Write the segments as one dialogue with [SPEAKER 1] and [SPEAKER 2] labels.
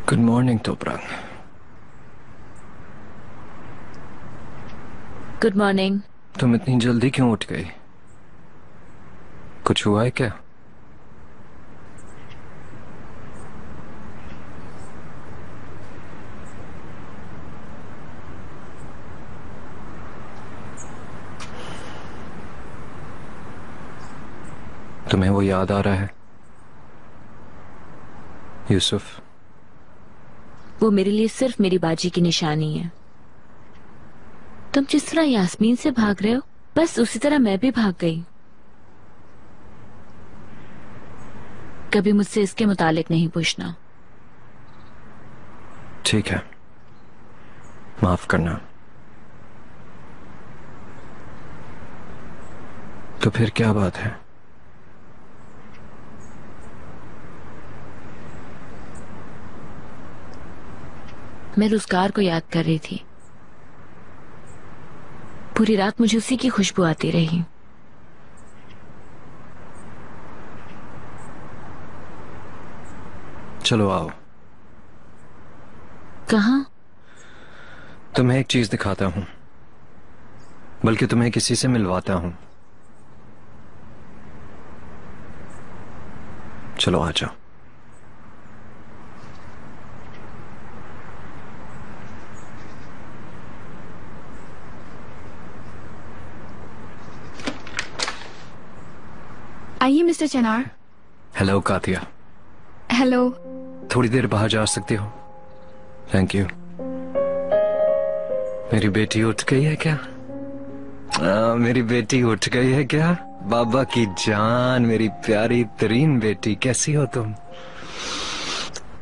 [SPEAKER 1] Good morning Toprak.
[SPEAKER 2] Good morning.
[SPEAKER 1] तुम इतनी जल्दी क्यों उठ गई? कुछ हुआ है क्या? तुम्हें वो याद आ रहा है, यूसुफ?
[SPEAKER 2] वो मेरे लिए सिर्फ मेरी बाजी की निशानी है। तुम जिस तरह यास्मीन से भाग रहे हो, बस उसी तरह मैं भी भाग गई। कभी मुझसे इसके मुतालिक नहीं पूछना।
[SPEAKER 1] ठीक है, माफ करना। तो फिर क्या बात है?
[SPEAKER 2] मैं रुज़गार को याद कर रही थी। पूरी रात मुझे उसी की खुशबू आती रही।
[SPEAKER 1] चलो आओ,
[SPEAKER 2] कहाँ?
[SPEAKER 1] तुम्हें एक चीज दिखाता हूं, बल्कि तुम्हें किसी से मिलवाता हूं। चलो आ जाओ।
[SPEAKER 3] आइए मिस्टर चनार।
[SPEAKER 1] Hello Katya.
[SPEAKER 3] हेलो।
[SPEAKER 1] थोड़ी देर बाहर जा सकती हो? Thank you. मेरी बेटी उठ गई है क्या? मेरी बेटी उठ गई है क्या? बाबा की जान, मेरी प्यारी तरीन बेटी, कैसी हो तुम?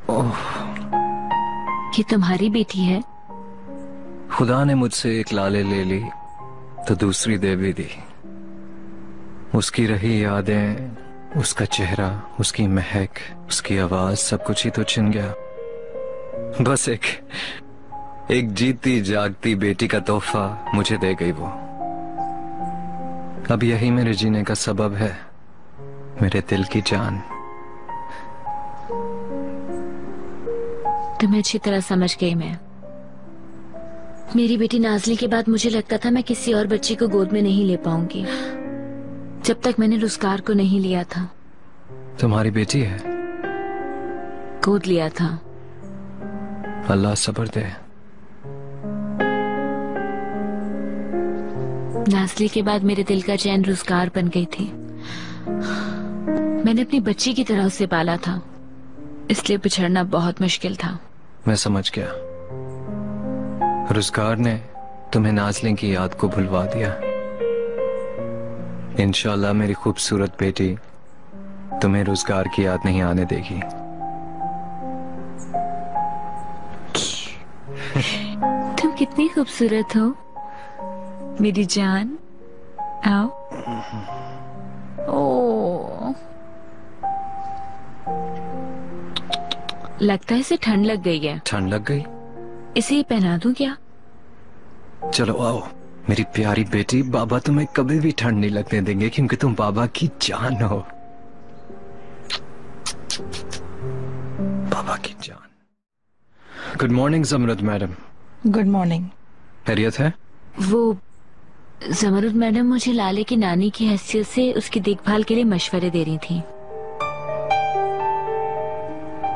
[SPEAKER 1] ओह,
[SPEAKER 2] ये तुम्हारी बेटी है?
[SPEAKER 1] खुदा ने मुझसे एक लाले ले ली तो दूसरी दे भी दी। उसकी रही यादें, उसका चेहरा, उसकी महक, उसकी आवाज, सब कुछ ही तो छिन गया। बस एक जीती जागती बेटी का तोहफा मुझे दे गई वो। अब यही मेरे जीने का सबब है, मेरे दिल की जान।
[SPEAKER 2] तुम्हें अच्छी तरह समझ गई मैं। मेरी बेटी नाज़ली के बाद मुझे लगता था मैं किसी और बच्ची को गोद में नहीं ले पाऊंगी, जब तक मैंने रुज़गार को नहीं लिया था।
[SPEAKER 1] तुम्हारी बेटी है?
[SPEAKER 2] गोद लिया था।
[SPEAKER 1] अल्लाह सब्र दे।
[SPEAKER 2] नाज़ली के बाद मेरे दिल का चैन रुज़गार बन गई थी। मैंने अपनी बच्ची की तरह उसे पाला था, इसलिए बिछड़ना बहुत मुश्किल था।
[SPEAKER 1] मैं समझ गया। रुज़गार ने तुम्हें नाज़ली की याद को भुलवा दिया। इंशाल्लाह मेरी खूबसूरत बेटी तुम्हें रुज़गार की याद नहीं आने देगी।
[SPEAKER 2] तुम कितनी खूबसूरत हो मेरी जान। आओ। ओ, लगता है इसे ठंड लग गई है।
[SPEAKER 1] ठंड लग गई?
[SPEAKER 2] इसे ये पहना दूं क्या?
[SPEAKER 1] चलो आओ मेरी प्यारी बेटी, बाबा तुम्हें कभी भी ठंड नहीं लगने देंगे क्योंकि तुम बाबा की जान हो। बाबा की जान। Good morning Zumrut madam.
[SPEAKER 3] Good morning.
[SPEAKER 1] खैरियत है?
[SPEAKER 2] वो ज़मरुद मैडम मुझे लाले की नानी की हैसियत से उसकी देखभाल के लिए मशवरे दे रही थी।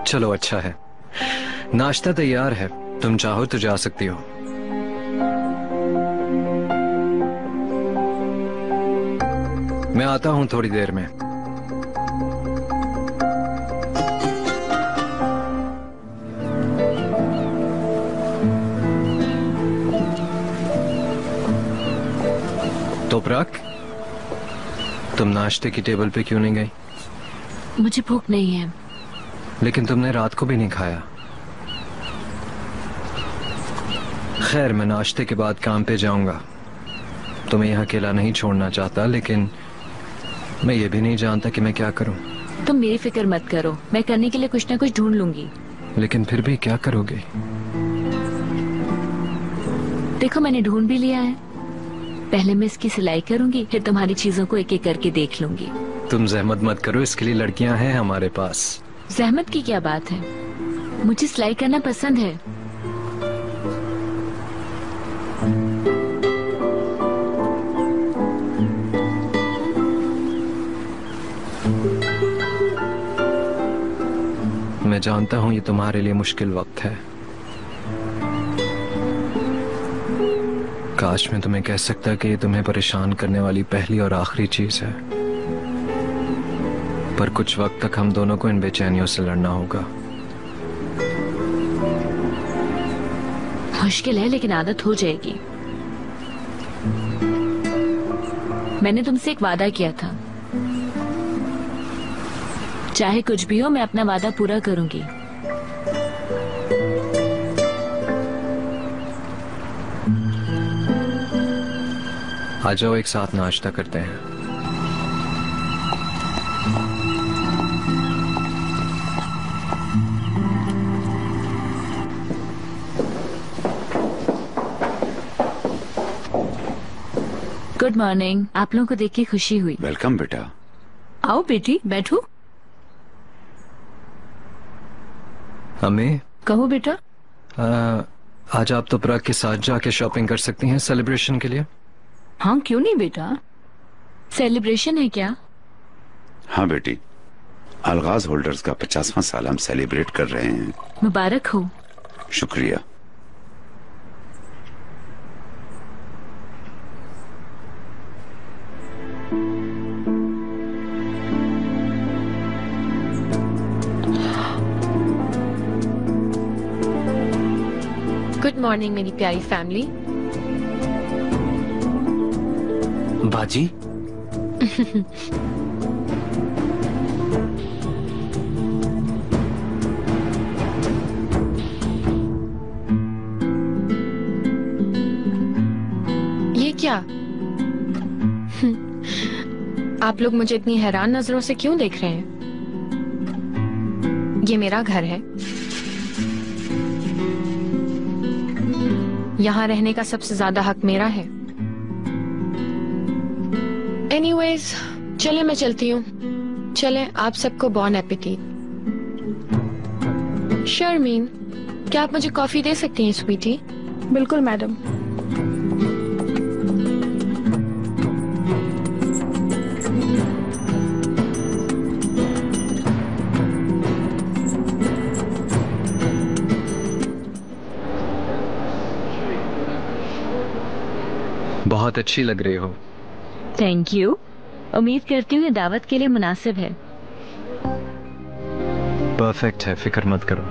[SPEAKER 1] चलो अच्छा है, नाश्ता तैयार है, तुम चाहो तो जा सकती हो। मैं आता हूं थोड़ी देर में। तोपरक, तुम नाश्ते की टेबल पे क्यों नहीं गई?
[SPEAKER 2] मुझे भूख नहीं है।
[SPEAKER 1] लेकिन तुमने रात को भी नहीं खाया। खैर, मैं नाश्ते के बाद काम पे जाऊंगा। तुम्हें यहाँ अकेला नहीं छोड़ना चाहता, लेकिन मैं ये भी नहीं जानता कि मैं क्या करूं।
[SPEAKER 2] तुम मेरी फिक्र मत करो, मैं करने के लिए कुछ ना कुछ ढूंढ लूंगी।
[SPEAKER 1] लेकिन फिर भी क्या करोगे?
[SPEAKER 2] देखो मैंने ढूंढ भी लिया है। पहले मैं इसकी सिलाई करूंगी, फिर तुम्हारी चीजों को एक एक करके देख लूंगी।
[SPEAKER 1] तुम जहमत मत करो, इसके लिए लड़कियां हैं हमारे पास।
[SPEAKER 2] जहमत की क्या बात है? मुझे सिलाई करना पसंद है।
[SPEAKER 1] मैं जानता हूं ये तुम्हारे लिए मुश्किल वक्त है। काश मैं तुम्हें कह सकता कि ये तुम्हें परेशान करने वाली पहली और आखिरी चीज है, पर कुछ वक्त तक हम दोनों को इन बेचैनियों से लड़ना होगा।
[SPEAKER 2] मुश्किल है लेकिन आदत हो जाएगी। मैंने तुमसे एक वादा किया था, चाहे कुछ भी हो मैं अपना वादा पूरा करूंगी।
[SPEAKER 1] आ जाओ एक साथ नाश्ता करते हैं।
[SPEAKER 2] Good morning. आप लोगों को देख के खुशी हुई।
[SPEAKER 4] वेलकम बेटा।
[SPEAKER 2] आओ बेटी बैठो।
[SPEAKER 1] अम्मी,
[SPEAKER 3] कहो बेटा।
[SPEAKER 1] आज आप तो प्राग के साथ जाके शॉपिंग कर सकती हैं सेलिब्रेशन के लिए।
[SPEAKER 3] हाँ क्यों नहीं बेटा।
[SPEAKER 2] सेलिब्रेशन है क्या?
[SPEAKER 4] हाँ बेटी, अलगाज होल्डर्स का 50वां साल हम सेलिब्रेट कर रहे हैं।
[SPEAKER 2] मुबारक हो।
[SPEAKER 4] शुक्रिया।
[SPEAKER 5] गुड मॉर्निंग मेरी प्यारी फैमिली।
[SPEAKER 1] बाजी,
[SPEAKER 5] ये क्या? आप लोग मुझे इतनी हैरान नजरों से क्यों देख रहे हैं? ये मेरा घर है, यहाँ रहने का सबसे ज्यादा हक मेरा है। एनीवेज, चले मैं चलती हूँ। चले, आप सबको बॉन एपेटीट। शर्मीन, क्या आप मुझे कॉफी दे सकती हैं स्वीटी?
[SPEAKER 3] बिल्कुल मैडम।
[SPEAKER 1] बहुत अच्छी लग रही हो।
[SPEAKER 2] Thank you. उम्मीद करती हूँ ये दावत के लिए मुनासिब है।
[SPEAKER 1] परफेक्ट है, फिक्र मत करो।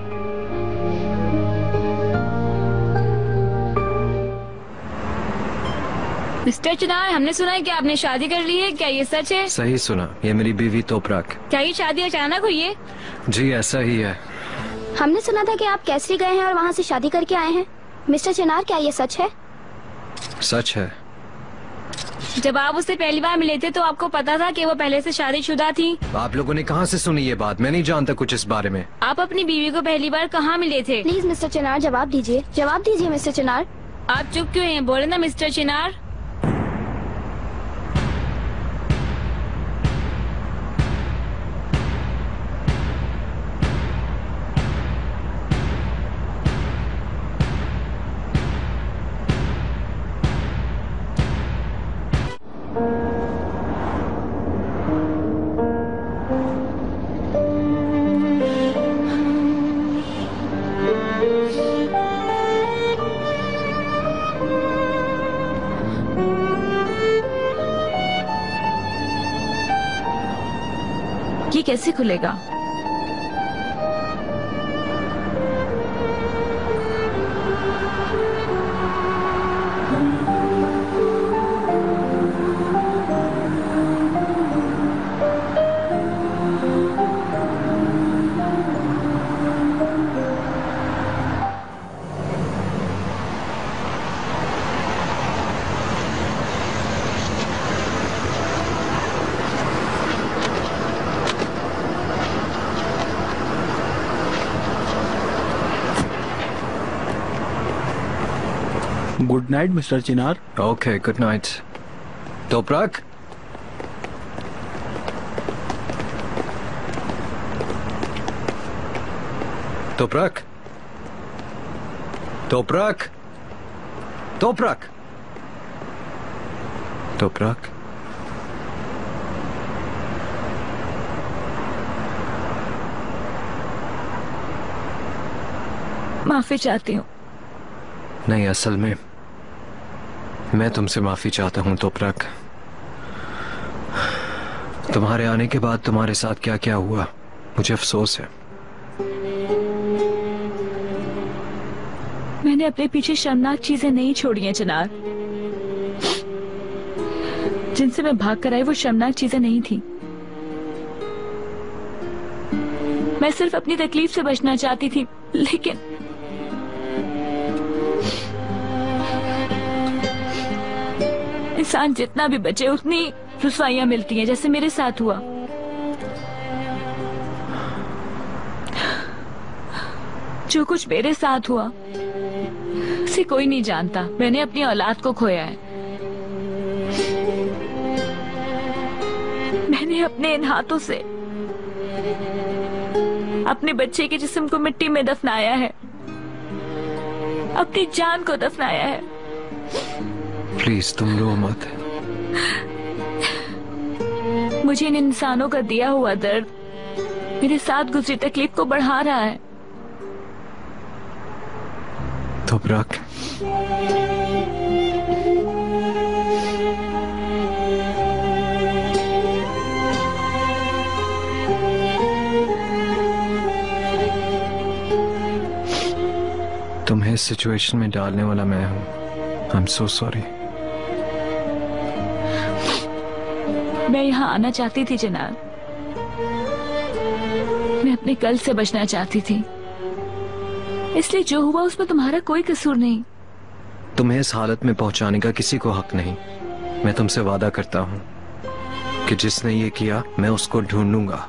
[SPEAKER 6] मिस्टर चिनार, हमने सुना है कि आपने शादी कर ली है, क्या ये सच है?
[SPEAKER 1] सही सुना, ये मेरी बीवी तोपराक।
[SPEAKER 6] क्या ये शादी अचानक हुई है?
[SPEAKER 1] जी ऐसा ही है।
[SPEAKER 7] हमने सुना था कि आप कैसरी गए हैं और वहाँ से शादी करके आए हैं। मिस्टर चिनार, क्या ये सच है?
[SPEAKER 1] सच है।
[SPEAKER 6] जब आप उससे पहली बार मिले थे तो आपको पता था कि वो पहले से शादीशुदा थी?
[SPEAKER 1] आप लोगों ने कहाँ से सुनी ये बात? मैं नहीं जानता कुछ इस बारे में।
[SPEAKER 6] आप अपनी बीवी को पहली बार कहाँ मिले थे?
[SPEAKER 7] प्लीज मिस्टर चिनार जवाब दीजिए, जवाब दीजिए मिस्टर चिनार।
[SPEAKER 6] आप चुप क्यों हैं? बोले ना मिस्टर चिनार।
[SPEAKER 2] ये कैसे खुलेगा?
[SPEAKER 8] Good night mister Chinar.
[SPEAKER 1] Okay, good night Toprak. Toprak. Toprak, Toprak, Toprak.
[SPEAKER 6] माफी चाहती हूँ।
[SPEAKER 1] नहीं, असल में मैं तुमसे माफी चाहता हूं तोपरक। तुम्हारे आने के बाद तुम्हारे साथ क्या क्या हुआ मुझे अफसोस है।
[SPEAKER 6] मैंने अपने पीछे शर्मनाक चीजें नहीं छोड़ी हैं चिनार। जिनसे मैं भाग कर आई वो शर्मनाक चीजें नहीं थी। मैं सिर्फ अपनी तकलीफ से बचना चाहती थी, लेकिन इंसान जितना भी बचे उतनी रुसवाइयां मिलती हैं, जैसे मेरे साथ हुआ। जो कुछ मेरे साथ हुआ उसे कोई नहीं जानता। मैंने अपनी औलाद को खोया है। मैंने अपने इन हाथों से अपने बच्चे के जिस्म को मिट्टी में दफनाया है, अपनी जान को दफनाया है।
[SPEAKER 1] प्लीज तुम रो मत।
[SPEAKER 6] मुझे इन इंसानों का दिया हुआ दर्द मेरे साथ गुजरी तकलीफ को बढ़ा रहा है।
[SPEAKER 1] तोपरक, तुम्हें इस सिचुएशन में डालने वाला मैं हूं। I am so sorry.
[SPEAKER 6] मैं यहाँ आना चाहती थी जनाब। मैं अपने कल से बचना चाहती थी, इसलिए जो हुआ उसमें तुम्हारा कोई कसूर नहीं।
[SPEAKER 1] तुम्हें इस हालत में पहुंचाने का किसी को हक नहीं। मैं तुमसे वादा करता हूं कि जिसने ये किया मैं उसको ढूंढूंगा।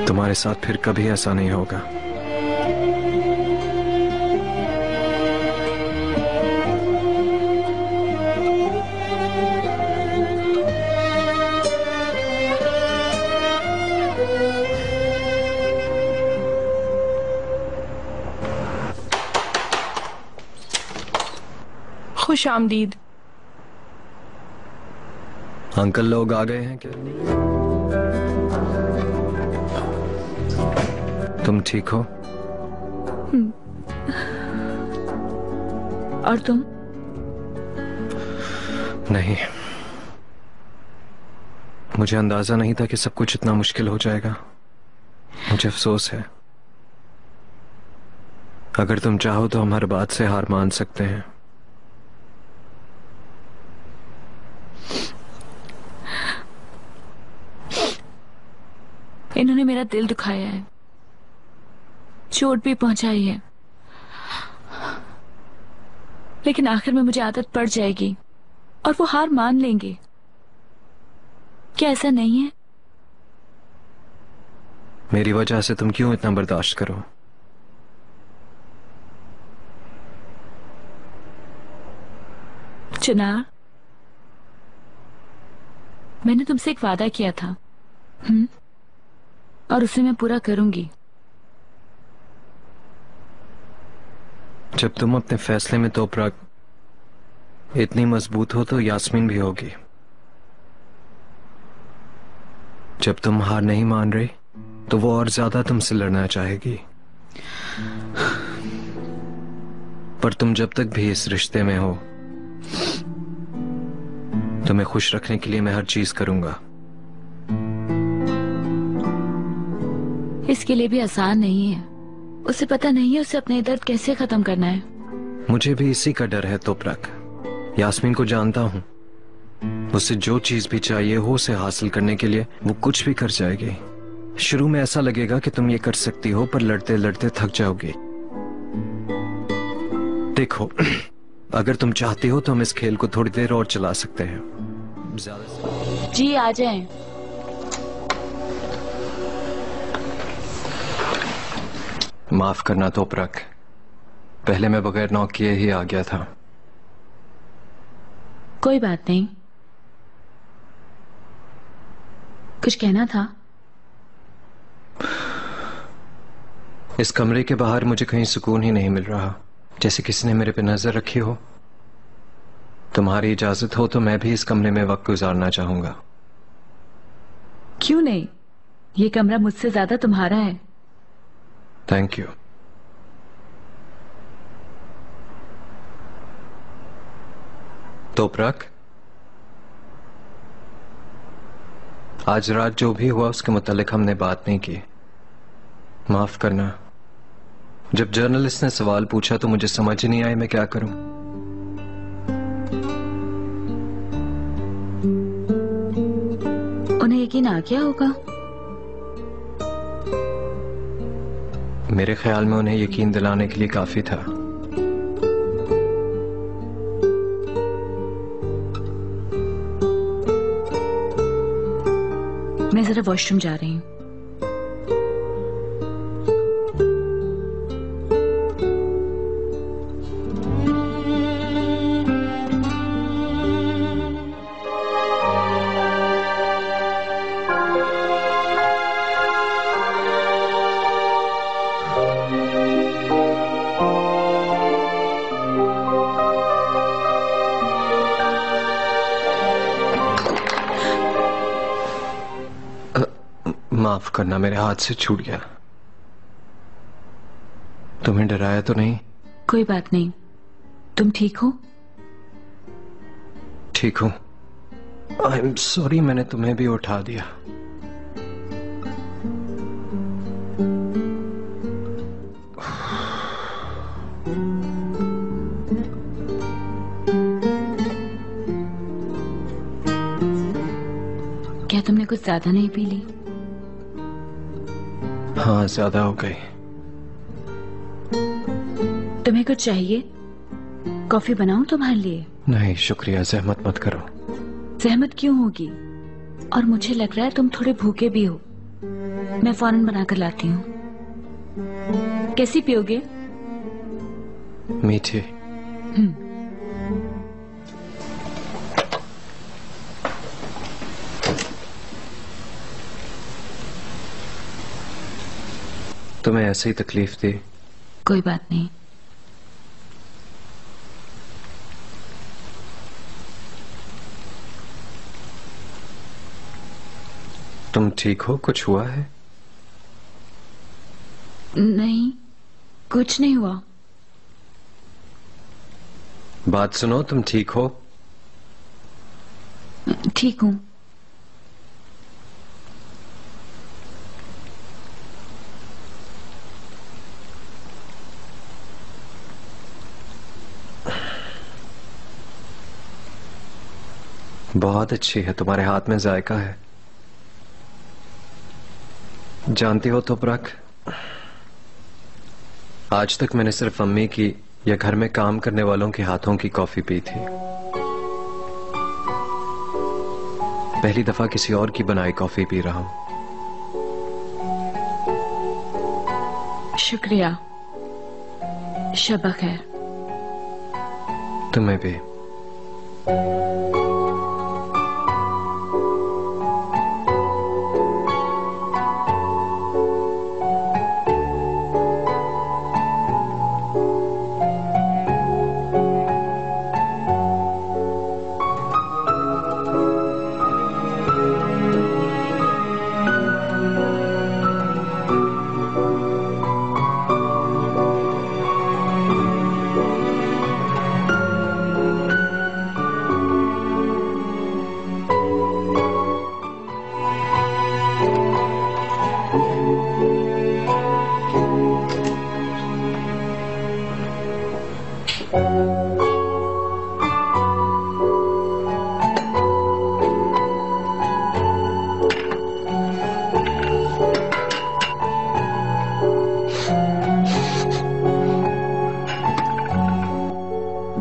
[SPEAKER 1] तुम्हारे साथ फिर कभी ऐसा नहीं होगा।
[SPEAKER 3] खुश आमदीद।
[SPEAKER 1] अंकल लोग आ गए हैं क्या? तुम ठीक हो?
[SPEAKER 6] और तुम?
[SPEAKER 1] नहीं, मुझे अंदाजा नहीं था कि सब कुछ इतना मुश्किल हो जाएगा। मुझे अफसोस है। अगर तुम चाहो तो हम हर बात से हार मान सकते हैं।
[SPEAKER 6] इन्होंने मेरा दिल दुखाया है, चोट भी पहुंचाई है, लेकिन आखिर में मुझे आदत पड़ जाएगी और वो हार मान लेंगे। क्या ऐसा नहीं है?
[SPEAKER 1] मेरी वजह से तुम क्यों इतना बर्दाश्त करो?
[SPEAKER 6] चिनार, मैंने तुमसे एक वादा किया था, और उसे मैं पूरा करूंगी।
[SPEAKER 1] जब तुम अपने फैसले में तोपरक इतनी मजबूत हो तो यास्मीन भी होगी। जब तुम हार नहीं मान रही तो वो और ज्यादा तुमसे लड़ना चाहेगी। पर तुम जब तक भी इस रिश्ते में हो, तुम्हें खुश रखने के लिए मैं हर चीज करूंगा।
[SPEAKER 2] इसके लिए भी आसान नहीं है। उसे पता नहीं है उसे अपने दर्द कैसे खत्म करना है।
[SPEAKER 1] मुझे भी इसी का डर है तोपरक। यास्मीन को जानता हूं, उसे जो चीज भी चाहिए हो उसे हासिल करने के लिए वो कुछ भी कर जाएगी। शुरू में ऐसा लगेगा कि तुम ये कर सकती हो, पर लड़ते लड़ते थक जाओगी। देखो, अगर तुम चाहती हो तो हम इस खेल को थोड़ी देर और चला सकते हैं। ज्यादा
[SPEAKER 2] जी आ जाएं।
[SPEAKER 1] माफ करना तोपरक, पहले मैं बगैर नॉक किए ही आ गया था।
[SPEAKER 2] कोई बात नहीं। कुछ कहना था?
[SPEAKER 1] इस कमरे के बाहर मुझे कहीं सुकून ही नहीं मिल रहा, जैसे किसी ने मेरे पे नजर रखी हो। तुम्हारी इजाजत हो तो मैं भी इस कमरे में वक्त गुजारना चाहूंगा।
[SPEAKER 6] क्यों नहीं, ये कमरा मुझसे ज्यादा तुम्हारा है।
[SPEAKER 1] Thank you. तोपरक, आज रात जो भी हुआ उसके मुतालिक हमने बात नहीं की। माफ करना। जब जर्नलिस्ट ने सवाल पूछा तो मुझे समझ ही नहीं आया मैं क्या करूं।
[SPEAKER 6] उन्हें यकीन आ गया होगा।
[SPEAKER 1] मेरे ख्याल में उन्हें यकीन दिलाने के लिए काफी था।
[SPEAKER 6] मैं जरा वॉशरूम जा रही हूँ।
[SPEAKER 1] माफ करना, मेरे हाथ से छूट गया। तुम्हें डराया तो नहीं?
[SPEAKER 6] कोई बात नहीं। तुम ठीक हो?
[SPEAKER 1] ठीक हूं। आई एम सॉरी, मैंने तुम्हें भी उठा दिया।
[SPEAKER 6] क्या तुमने कुछ ज्यादा नहीं पी ली?
[SPEAKER 1] हाँ, ज्यादा हो गई।
[SPEAKER 6] तुम्हें कुछ चाहिए? कॉफी बनाऊं तुम्हारे लिए?
[SPEAKER 1] नहीं शुक्रिया, जहमत मत करो।
[SPEAKER 6] जहमत क्यों होगी? और मुझे लग रहा है तुम थोड़े भूखे भी हो। मैं फौरन बनाकर लाती हूँ। कैसी पियोगे?
[SPEAKER 1] मीठी। तुम्हें ऐसे ही तकलीफ दी?
[SPEAKER 6] कोई बात नहीं।
[SPEAKER 1] तुम ठीक हो? कुछ हुआ है?
[SPEAKER 6] नहीं, कुछ नहीं हुआ।
[SPEAKER 1] बात सुनो, तुम ठीक हो?
[SPEAKER 6] ठीक हूं।
[SPEAKER 1] बहुत अच्छी है, तुम्हारे हाथ में जायका है। जानती हो तोपरक, आज तक मैंने सिर्फ अम्मी की या घर में काम करने वालों के हाथों की कॉफी पी थी। पहली दफा किसी और की बनाई कॉफी पी रहा हूं।
[SPEAKER 6] शुक्रिया। शब खैर।
[SPEAKER 1] तुम्हें भी।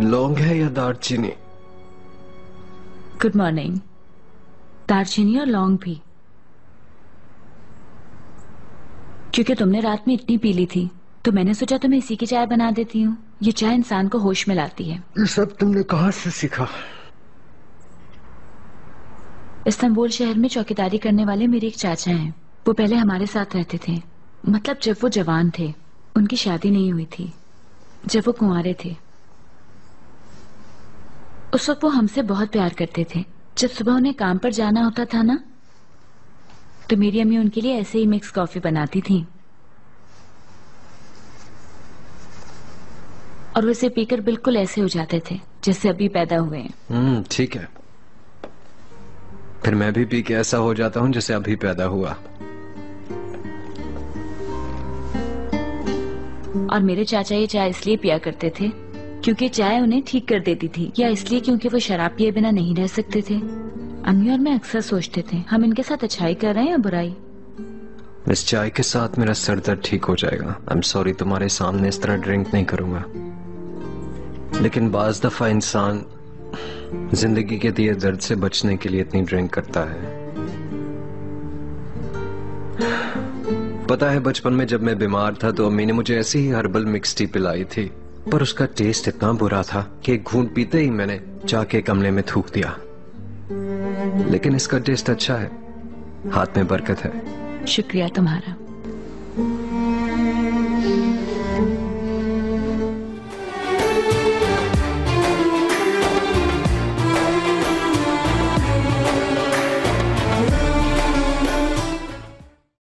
[SPEAKER 1] लौंग है या दालचीनी?
[SPEAKER 6] Good morning. दालचीनी और लौंग भी, क्योंकि तुमने रात में इतनी पी ली थी तो मैंने सोचा तुम्हें इसी की चाय बना देती हूँ। ये चाय इंसान को होश में लाती है।
[SPEAKER 1] ये सब तुमने कहाँ से सीखा?
[SPEAKER 6] इस्तांबुल शहर में चौकीदारी करने वाले मेरे एक चाचा हैं। वो पहले हमारे साथ रहते थे। मतलब जब वो जवान थे, उनकी शादी नहीं हुई थी, जब वो कुंवारे थे, उस वक्त वो हमसे बहुत प्यार करते थे। जब सुबह उन्हें काम पर जाना होता था ना, तो मेरी अम्मी उनके लिए ऐसे ही मिक्स कॉफी बनाती थी और वो इसे पीकर बिल्कुल ऐसे हो जाते थे जैसे अभी पैदा हुए हैं।
[SPEAKER 1] ठीक है, फिर मैं भी पी के ऐसा हो जाता हूँ जैसे अभी पैदा हुआ।
[SPEAKER 6] और मेरे चाचा ये चाय इसलिए पिया करते थे क्योंकि चाय उन्हें ठीक कर देती थी, या इसलिए क्योंकि वो शराब पिए बिना नहीं रह सकते थे। अम्मी और मैं अक्सर सोचते थे हम इनके साथ अच्छाई कर रहे हैं या बुराई।
[SPEAKER 1] इस चाय के साथ मेरा सर दर्द ठीक हो जाएगा। आई एम सॉरी, तुम्हारे सामने इस तरह ड्रिंक नहीं करूंगा, लेकिन बाज दफा इंसान जिंदगी के दिए दर्द से बचने के लिए इतनी ड्रिंक करता है। पता है, बचपन में जब मैं बीमार था तो अम्मी ने मुझे ऐसी ही हर्बल मिक्स टी पिलाई थी, पर उसका टेस्ट इतना बुरा था कि एक घूंट पीते ही मैंने जाके कमरे में थूक दिया। लेकिन इसका टेस्ट अच्छा है, हाथ में बरकत है।
[SPEAKER 6] शुक्रिया तुम्हारा।